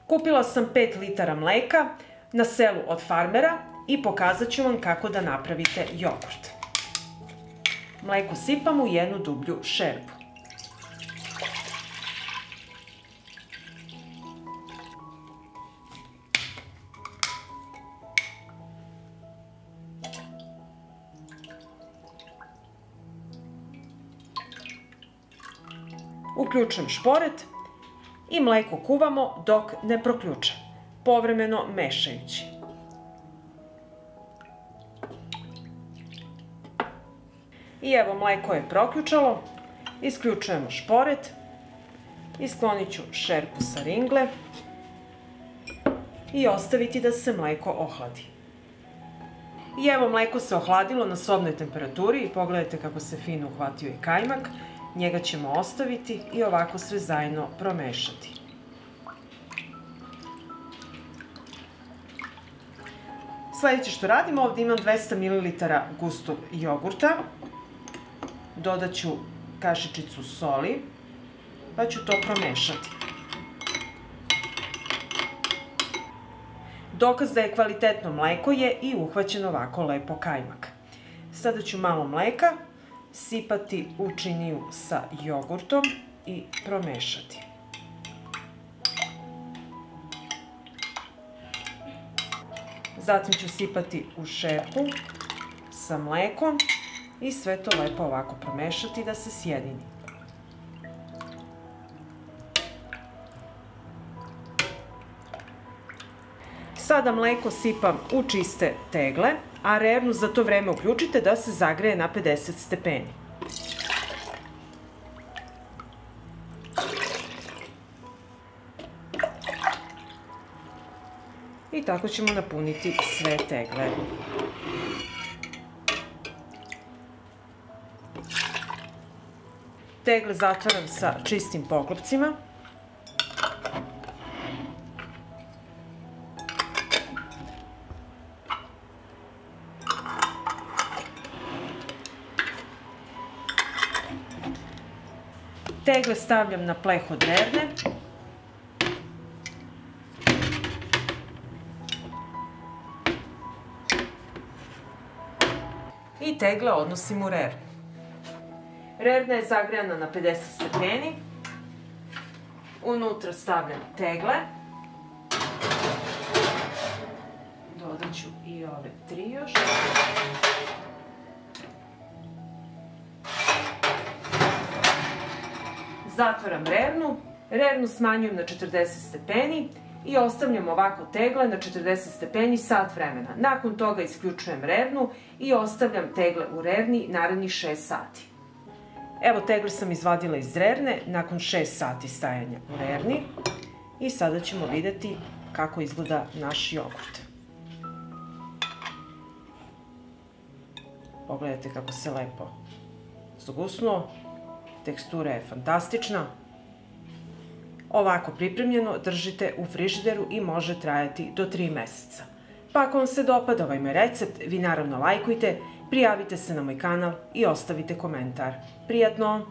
Kupila sam 5 litara mleka na selu od farmera i pokazat ću vam kako da napravite jogurt. Mleko sipam u jednu dublju šerpu. Uključujem šporet i mleko kuvamo dok ne proključe, povremeno mešajući. I evo, mleko je proključalo, isključujemo šporet i sklonit ću šerpu sa ringle i ostaviti da se mleko ohladi. I evo, mleko se ohladilo na sobnoj temperaturi i pogledajte kako se fino uhvatio i kajmak. Njega ćemo ostaviti i ovako sve zajedno promešati. Sljedeće što radimo, ovdje imam 200 ml gustog jogurta. Dodat ću kašičicu soli, pa ću to promešati. Dokaz da je kvalitetno mleko je i uhvaćen ovako lepo kajmak. Sada ću malo mleka sipati u činiju sa jogurtom i promešati. Zatim ću sipati u šerpu sa mlekom i sve to lepo ovako promešati da se sjedini. Sada mleko sipam u čiste tegle, a rernu za to vreme uključite da se zagreje na 50 stepeni. I tako ćemo napuniti sve tegle. Tegle zatvaram sa čistim poklopcima. Tegle stavljam na pleh od rerne. I tegle odnosim u rernu. Rerna je zagrejana na 50 stepeni. Unutra stavljam tegle. Dodat ću i ove 3 još. Zatvaram rernu. Rernu smanjujem na 40 stepeni i ostavljam ovako tegle na 40 stepeni sat vremena. Nakon toga isključujem rernu i ostavljam tegle u rerni narednih 6 sati. Evo, tegle sam izvadila iz rerne nakon 6 sati stajanja u rerni i sada ćemo vidjeti kako izgleda naš jogurt. Pogledajte kako se lepo zgusnuo. Tekstura je fantastična. Ovako pripremljeno držite u frižideru i može trajati do 3 mjeseca. Pa ako vam se dopada ovaj moj recept, vi naravno lajkujte, prijavite se na moj kanal i ostavite komentar. Prijatno!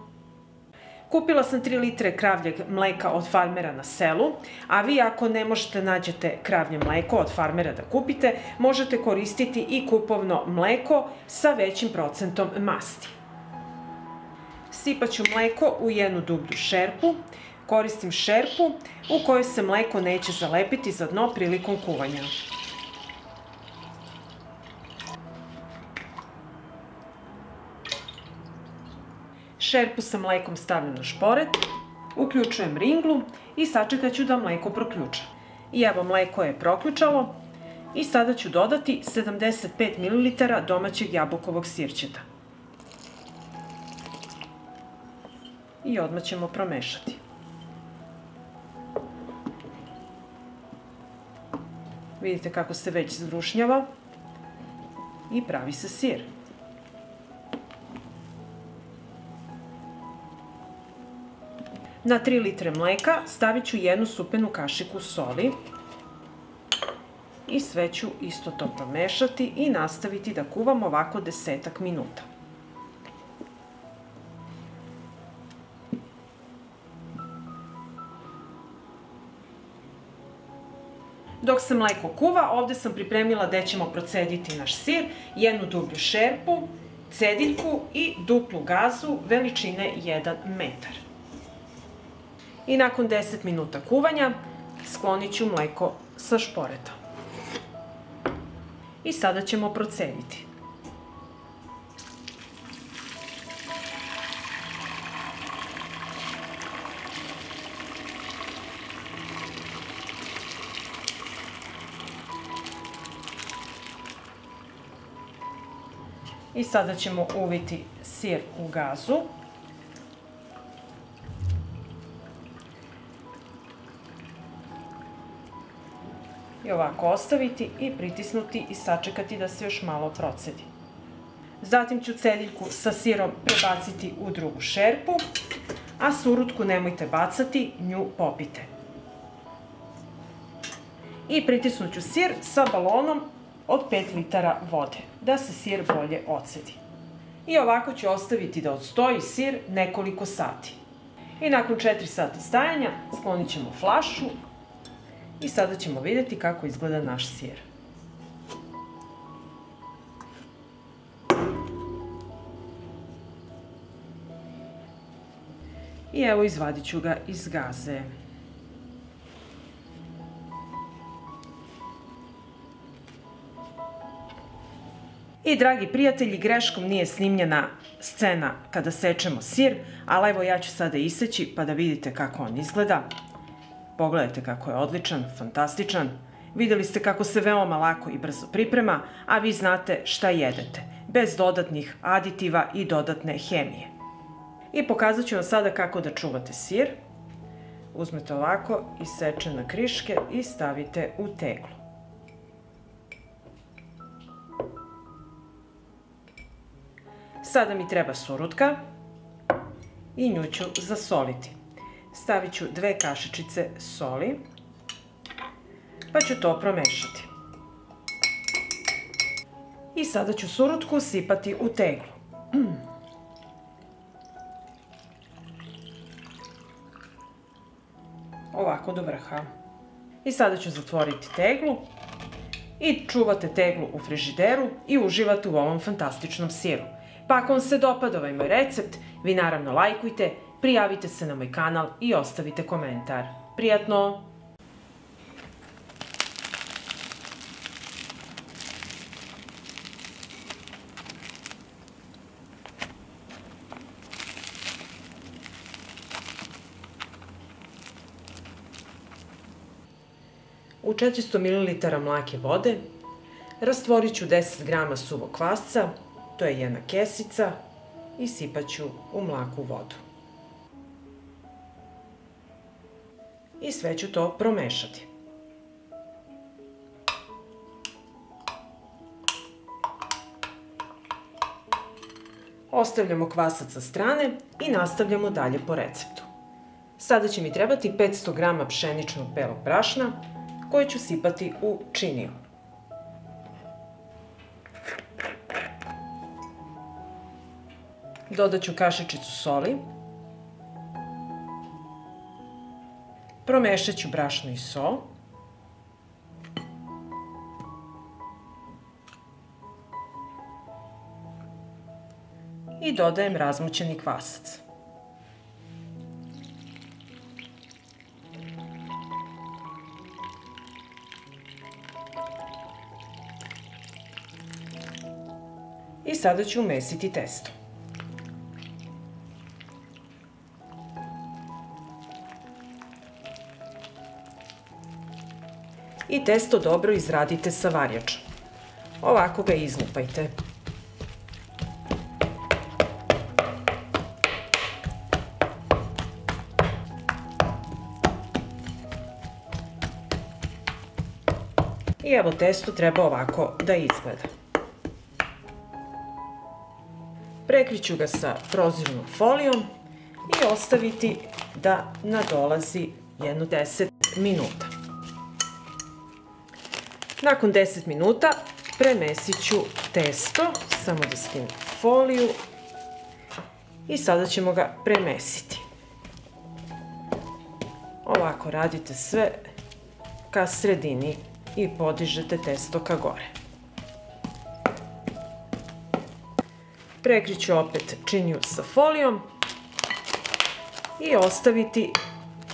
Kupila sam 3 litre kravljeg mleka od farmera na selu, a vi ako ne možete nađete kravlje mleko od farmera da kupite, možete koristiti i kupovno mleko sa većim procentom masti. Sipat ću mleko u jednu dublju šerpu. Koristim šerpu u kojoj se mleko neće zalepiti za dno prilikom kuvanja. Šerpu sa mlekom stavljam na šporet, uključujem ringlu i sačekat ću da mleko proključa. I evo, mleko je proključalo i sada ću dodati 75 ml domaćeg jabukovog sirćeta. I odmah ćemo promešati. Vidite kako se već zrušnjava i pravi se sir. Na 3 litre mleka stavit ću jednu supenu kašiku soli i sve ću isto to promešati i nastaviti da kuvam ovako 10 minuta. Dok se mleko kuva, ovde sam pripremila gde ćemo procediti naš sir, jednu dublju šerpu, cediljku i duplu gazu veličine 1 metar. I nakon 10 minuta kuvanja sklonit ću mleko sa šporeta. I sada ćemo procediti. I sada ćemo uviti sir u gazu. I ovako ostaviti i pritisnuti i sačekati da se još malo procedi. Zatim ću cediljku sa sirom prebaciti u drugu šerpu, a surutku nemojte bacati, nju popite. I pritisnut ću sir sa balonom od 5 litara vode, da se sir bolje ocedi. I ovako ću ostaviti da odstoji sir nekoliko sati. I nakon 4 sata stajanja sklonit ćemo flašu i sada ćemo vidjeti kako izgleda naš sir. I evo izvadit ću ga iz gaze. I dragi prijatelji, greškom nije snimljena scena kada sečemo sir, ali evo ja ću sada iseći pa da vidite kako on izgleda. Pogledajte kako je odličan, fantastičan. Vidjeli ste kako se veoma lako i brzo priprema, a vi znate šta jedete, bez dodatnih aditiva i dodatne hemije. I pokazat ću vam sada kako da čuvate sir. Uzmete ovako, iseče na kriške i stavite u teglu. Sada mi treba surutka i nju ću zasoliti. Stavit ću 2 kašičice soli, pa ću to promešati. I sada ću surutku sipati u teglu. Ovako do vrha. I sada ću zatvoriti teglu i čuvate teglu u frižideru i uživate u ovom fantastičnom siru. Pa ako vam se dopada ovaj moj recept, vi naravno lajkujte, prijavite se na moj kanal i ostavite komentar. Prijatno! U 400 ml mlake vode rastvorit ću 10 g suvog kvasca, to je 1 kesica, i sipat ću u mlaku vodu. I sve ću to promešati. Ostavljamo kvasac sa strane i nastavljamo dalje po receptu. Sada će mi trebati 500 g pšeničnog belog brašna koje ću sipati u činiju. Dodat ću kašičicu soli. Promešat ću brašno i so. I dodajem razmućeni kvasac. I sada ću umesiti testo. I testo dobro izradite sa varjačom. Ovako ga izlupajte. I evo testo treba ovako da izgleda. Prekriću ga sa prozirnom folijom i ostaviti da nadolazi jedno 10 minuta. Nakon 10 minuta premesit ću testo, samo da skinem foliju i sada ćemo ga premesiti. Ovako radite sve ka sredini i podižete testo ka gore. Prekriću opet činiju sa folijom i ostaviti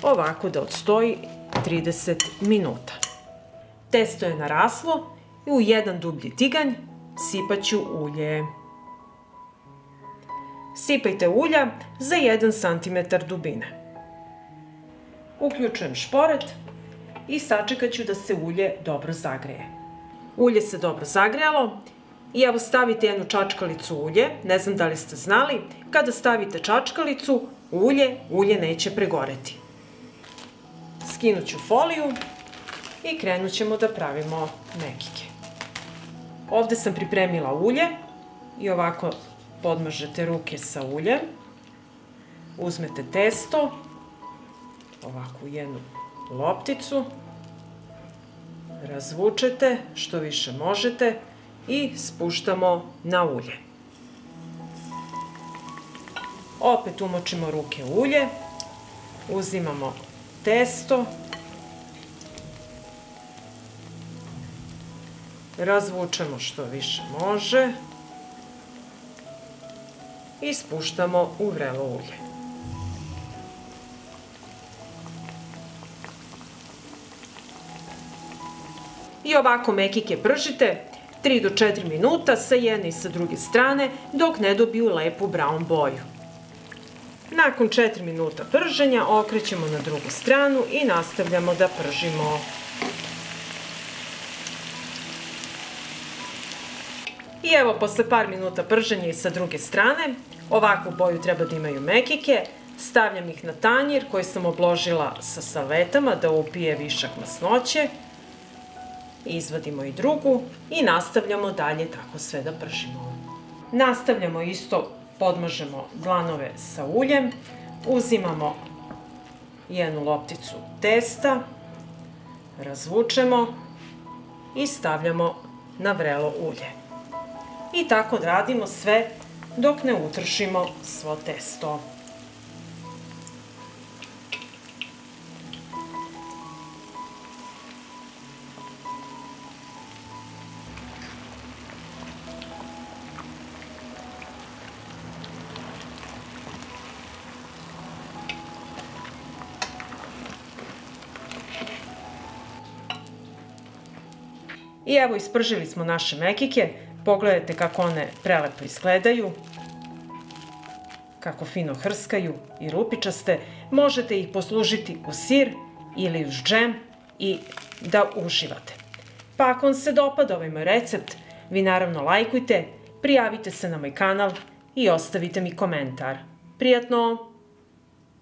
ovako da odstoji 30 minuta. Testo je naraslo i u jedan dublji tiganj sipaću ulje. Sipajte ulja za 1 cm dubine. Uključujem šporet i sačekat ću da se ulje dobro zagreje. Ulje se dobro zagrejalo i evo stavite jednu čačkalicu ulje. Ne znam da li ste znali, kada stavite čačkalicu ulje neće pregoreti. Skinut ću foliju i krenut ćemo da pravimo mekike. Ovde sam pripremila ulje i ovako podmažete ruke sa uljem. Uzmete testo, ovako u jednu lopticu, razvučete što više možete i spuštamo na ulje. Opet umočimo ruke u ulje, uzimamo testo, razvučemo što više može i spuštamo u vrelo ulje. I ovako mekike pržite 3 do 4 minuta sa jedne i sa druge strane dok ne dobiju lepu brown boju. Nakon 4 minuta prženja okrećemo na drugu stranu i nastavljamo da pržimo. I evo, posle par minuta prženja i sa druge strane, ovakvu boju treba da imaju mekike. Stavljam ih na tanjir koji sam obložila sa salvetama da upije višak masnoće. Izvadimo i drugu i nastavljamo dalje tako sve da pržimo. Nastavljamo isto, podmažemo dlanove sa uljem, uzimamo jednu lopticu testa, razvučemo i stavljamo na vrelo ulje. I tako radimo sve dok ne utršimo svo testo. I evo, ispržili smo naše mekike. Pogledajte kako one prelepo izgledaju, kako fino hrskaju i rupičaste. Možete ih poslužiti uz sir ili uz džem i da uživate. Pa ako vam se dopada ovaj moj recept, vi naravno lajkujte, prijavite se na moj kanal i ostavite mi komentar. Prijatno!